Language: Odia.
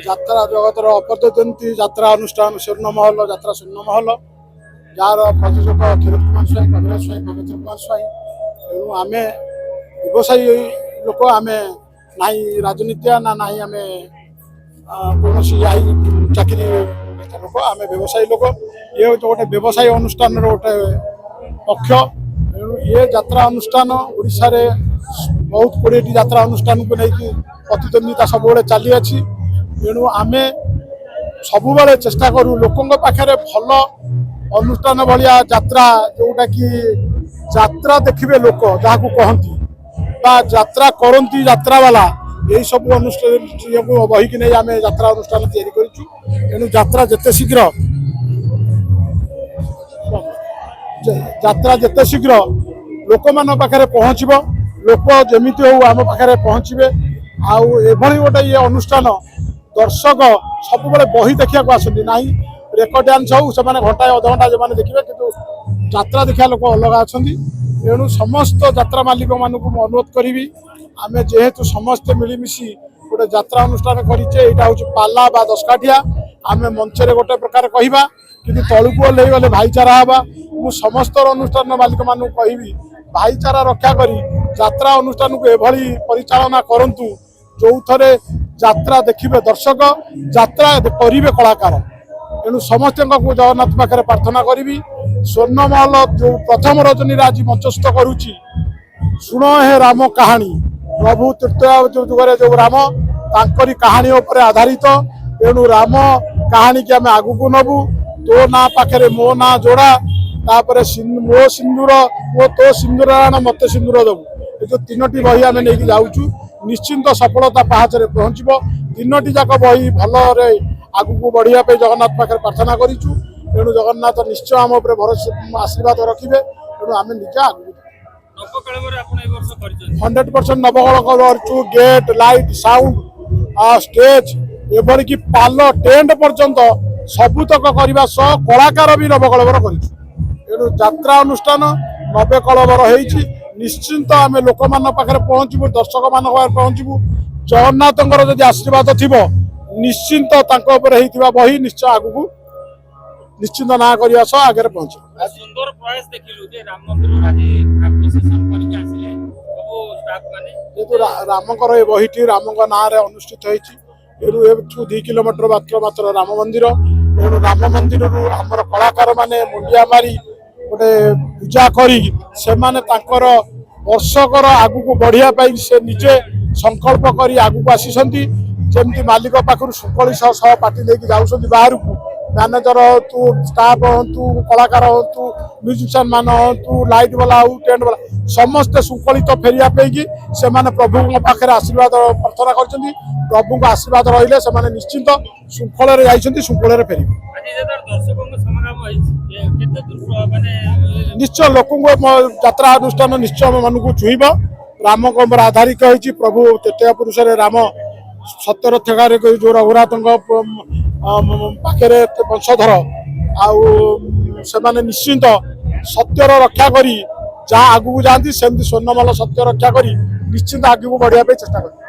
যাত্রা জগতর অপরদন্তী যাত্রা অনুষ্ঠান স্বর্ণমহল যাত্রা স্বর্ণমহল যার প্রযোজক ক্ষীରୋଦ କୁମାର ସ୍ୱାଇଁ କବିରାଜ ସ୍ୱାଇଁ ପବିତ୍ର କୁମାର ସ୍ୱାଇଁ। ତେଣୁ ଆମେ ବ୍ୟବସାୟୀ ଲୋକ, ଆମେ ନାହିଁ ରାଜନୀତିଆ ନା ନାହିଁ ଆମେ କୌଣସି ଚାକିରି ଲୋକ, ଆମେ ବ୍ୟବସାୟୀ ଲୋକ। ଇଏ ହେଉଛି ଗୋଟେ ବ୍ୟବସାୟୀ ଅନୁଷ୍ଠାନର ଗୋଟେ ପକ୍ଷ। ତେଣୁ ଏ ଯାତ୍ରା ଅନୁଷ୍ଠାନ ଓଡ଼ିଶାରେ ବହୁତ 20ଟି ଯାତ୍ରା ଅନୁଷ୍ଠାନକୁ ନେଇକି ପ୍ରତିଦ୍ୱନ୍ଦିତା ସବୁବେଳେ ଚାଲିଅଛି। ତେଣୁ ଆମେ ସବୁବେଳେ ଚେଷ୍ଟା କରୁ ଲୋକଙ୍କ ପାଖରେ ଭଲ ଅନୁଷ୍ଠାନ ଭଳିଆ ଯାତ୍ରା, ଯେଉଁଟାକି ଯାତ୍ରା ଦେଖିବେ ଲୋକ ଯାହାକୁ କହନ୍ତି ବା ଯାତ୍ରା କରନ୍ତି ଯାତ୍ରାବାଲା, ଏହିସବୁ ଅନୁଷ୍ଠାନକୁ ବହିକି ନେଇ ଆମେ ଯାତ୍ରା ଅନୁଷ୍ଠାନ ତିଆରି କରିଛୁ। ତେଣୁ ଯାତ୍ରା ଯେତେ ଶୀଘ୍ର ଲୋକମାନଙ୍କ ପାଖରେ ପହଞ୍ଚିବ, ଲୋକ ଯେମିତି ହଉ ଆମ ପାଖରେ ପହଞ୍ଚିବେ। ଆଉ ଏଭଳି ଗୋଟେ ଇଏ ଅନୁଷ୍ଠାନ ଦର୍ଶକ ସବୁବେଳେ ବହି ଦେଖିବାକୁ ଆସନ୍ତି, ନାହିଁ ରେକର୍ଡ ଡ୍ୟାନ୍ସ ହଉ ସେମାନେ ଘଣ୍ଟାଏ ଅଧଘଣ୍ଟା ସେମାନେ ଦେଖିବେ, କିନ୍ତୁ ଯାତ୍ରା ଦେଖିବା ଲୋକ ଅଲଗା ଅଛନ୍ତି। ତେଣୁ ସମସ୍ତ ଯାତ୍ରା ମାଲିକମାନଙ୍କୁ ମୁଁ ଅନୁରୋଧ କରିବି, ଆମେ ଯେହେତୁ ସମସ୍ତେ ମିଳିମିଶି ଗୋଟେ ଯାତ୍ରା ଅନୁଷ୍ଠାନ କରିଛେ, ଏଇଟା ହେଉଛି ପାଲା ବା ଦଶକାଠିଆ। ଆମେ ମଞ୍ଚରେ ଗୋଟେ ପ୍ରକାର କହିବା, କିନ୍ତୁ ତଳକୁ ଓହ୍ଲେଇ ଗଲେ ଭାଇଚାରା ହେବା। ମୁଁ ସମସ୍ତ ଅନୁଷ୍ଠାନ ମାଲିକମାନଙ୍କୁ କହିବି, ଭାଇଚାରା ରକ୍ଷା କରି ଯାତ୍ରା ଅନୁଷ୍ଠାନକୁ ଏଭଳି ପରିଚାଳନା କରନ୍ତୁ ଯେଉଁଥିରେ ଯାତ୍ରା ଦେଖିବେ ଦର୍ଶକ, ଯାତ୍ରା କରିବେ କଳାକାର। ତେଣୁ ସମସ୍ତଙ୍କୁ ଜଗନ୍ନାଥ ପାଖରେ ପ୍ରାର୍ଥନା କରିବି, ସ୍ୱର୍ଣ୍ଣମହଲ ଯେଉଁ ପ୍ରଥମ ରଜନୀରେ ଆଜି ମଞ୍ଚସ୍ଥ କରୁଛି, ଶୁଣ ହେ ରାମ କାହାଣୀ, ପ୍ରଭୁ ତୃତୀୟ ଯୁଗରେ ଯେଉଁ ରାମ ତାଙ୍କରି କାହାଣୀ ଉପରେ ଆଧାରିତ। ତେଣୁ ରାମ କାହାଣୀକି ଆମେ ଆଗକୁ ନେବୁ। ତୋ ନାଁ ପାଖରେ ମୋ ନାଁ ଯୋଡ଼ା, ତାପରେ ମୋ ସିନ୍ଦୁର ମୋ ତୋ ସିନ୍ଦୁର ଆଣ ମତେ ସିନ୍ଦୁର ଦେବୁ। ଏ ଯେଉଁ 3ଟି ବହି ଆମେ ନେଇକି ଯାଉଛୁ, ନିଶ୍ଚିନ୍ତ ସଫଳତା ପାହାଚରେ ପହଞ୍ଚିବ। 3ଟି ଯାକ ବହି ଭଲରେ ଆଗକୁ ବଢ଼ିବା ପାଇଁ ଜଗନ୍ନାଥ ପାଖରେ ପ୍ରାର୍ଥନା କରିଛୁ। ତେଣୁ ଜଗନ୍ନାଥ ନିଶ୍ଚୟ ଆମ ଉପରେ ଭରସା ଆଶୀର୍ବାଦ ରଖିବେ। ତେଣୁ ଆମେ ନିଜେ ଆଗକୁ 100% ନବକଳେବର କରିଛୁ। ଗେଟ୍, ଲାଇଟ୍, ସାଉଣ୍ଡ, ଷ୍ଟେଜ, ଏଭଳିକି ପାଲ, ଟେଣ୍ଟ ପର୍ଯ୍ୟନ୍ତ ସବୁତକ କରିବା ସହ କଳାକାର ବି ନବକଳେବର କରିଛୁ। ତେଣୁ ଯାତ୍ରା ଅନୁଷ୍ଠାନ ନବକଳେବର ହେଇଛି, ନିଶ୍ଚିନ୍ତ ଆମେ ଲୋକମାନଙ୍କ ପାଖରେ ପହଞ୍ଚିବୁ, ଦର୍ଶକମାନଙ୍କ ପାଖରେ ପହଞ୍ଚିବୁ। ଜଗନ୍ନାଥଙ୍କର ଯଦି ଆଶୀର୍ବାଦ ଥିବ, ନିଶ୍ଚିନ୍ତ ତାଙ୍କ ଉପରେ ହେଇଥିବା ବହି ନିଶ୍ଚୟ ଆଗକୁ ନିଶ୍ଚିନ୍ତ ନାଁ କରିବା ସହ ଆଗରେ ପହଞ୍ଚିବ। ସୁନ୍ଦର ପ୍ରୟାସ ଦେଖିଲୁ ଯେ ରାମ ମନ୍ଦିର ଆଜି ପ୍ରସେସନ କରିକି ଆସିଲେ ସବୁ ଷ୍ଟାଫ ମାନେ, ଯେହେତୁ ରାମଙ୍କର ଏ ବହିଟି ରାମଙ୍କ ନାଁରେ ଅନୁଷ୍ଠିତ ହେଇଛି। ଏଠୁ 2 କିଲୋମିଟର ମାତ୍ର ରାମ ମନ୍ଦିର। ତେଣୁ ରାମ ମନ୍ଦିରରୁ ଆମର କଳାକାରମାନେ ମୁଣ୍ଡିଆ ମାରି ଗୋଟେ ପୂଜା କରି ସେମାନେ ତାଙ୍କର ବର୍ଷକର ଆଗକୁ ବଢ଼ିବା ପାଇଁ ସେ ନିଜେ ସଂକଳ୍ପ କରି ଆଗକୁ ଆସିଛନ୍ତି। ଯେମିତି ମାଲିକ ପାଖରୁ ଶୃଙ୍ଖଳି ସହ ପାର୍ଟି ନେଇକି ଯାଉଛନ୍ତି ବାହାରକୁ, ମ୍ୟାନେଜର ହୁଅନ୍ତୁ, ଷ୍ଟାଫ ହୁଅନ୍ତୁ, କଳାକାର ହୁଅନ୍ତୁ, ମ୍ୟୁଜିସିଆନ ମାନେ ହୁଅନ୍ତୁ, ଲାଇଟ୍ ବାଲା ହଉ, ଟେଣ୍ଟ ବାଲା, ସମସ୍ତେ ଶୃଙ୍ଖଳିତ ଫେରିବା ପାଇଁକି ସେମାନେ ପ୍ରଭୁଙ୍କ ପାଖରେ ଆଶୀର୍ବାଦ ପ୍ରାର୍ଥନା କରିଛନ୍ତି। ପ୍ରଭୁଙ୍କ ଆଶୀର୍ବାଦ ରହିଲେ ସେମାନେ ନିଶ୍ଚିନ୍ତ ଶୃଙ୍ଖଳରେ ଯାଇଛନ୍ତି, ଶୃଙ୍ଖଳରେ ଫେରିବେ। ନିଶ୍ଚୟ ଲୋକଙ୍କୁ ଯାତ୍ରା ଅନୁଷ୍ଠାନ ନିଶ୍ଚୟ ମନକୁ ଛୁଇଁବ। ରାମଙ୍କ ଉପରେ ଆଧାରିତ ହେଇଛି। ପ୍ରଭୁ ତୃତୀୟ ପୁରୁଷରେ ରାମ ସତ୍ୟରଥକାରେ ଯେଉଁ ରଘୁନାଥଙ୍କ ପାଖରେ ବଂଶଧର, ଆଉ ସେମାନେ ନିଶ୍ଚିନ୍ତ ସତ୍ୟର ରକ୍ଷା କରି ଯାହା ଆଗକୁ ଯାଆନ୍ତି, ସେମିତି ସ୍ୱର୍ଣ୍ଣମହଲ ସତ୍ୟ ରକ୍ଷା କରି ନିଶ୍ଚିନ୍ତ ଆଗକୁ ବଢ଼ିବା ପାଇଁ ଚେଷ୍ଟା କରିବେ।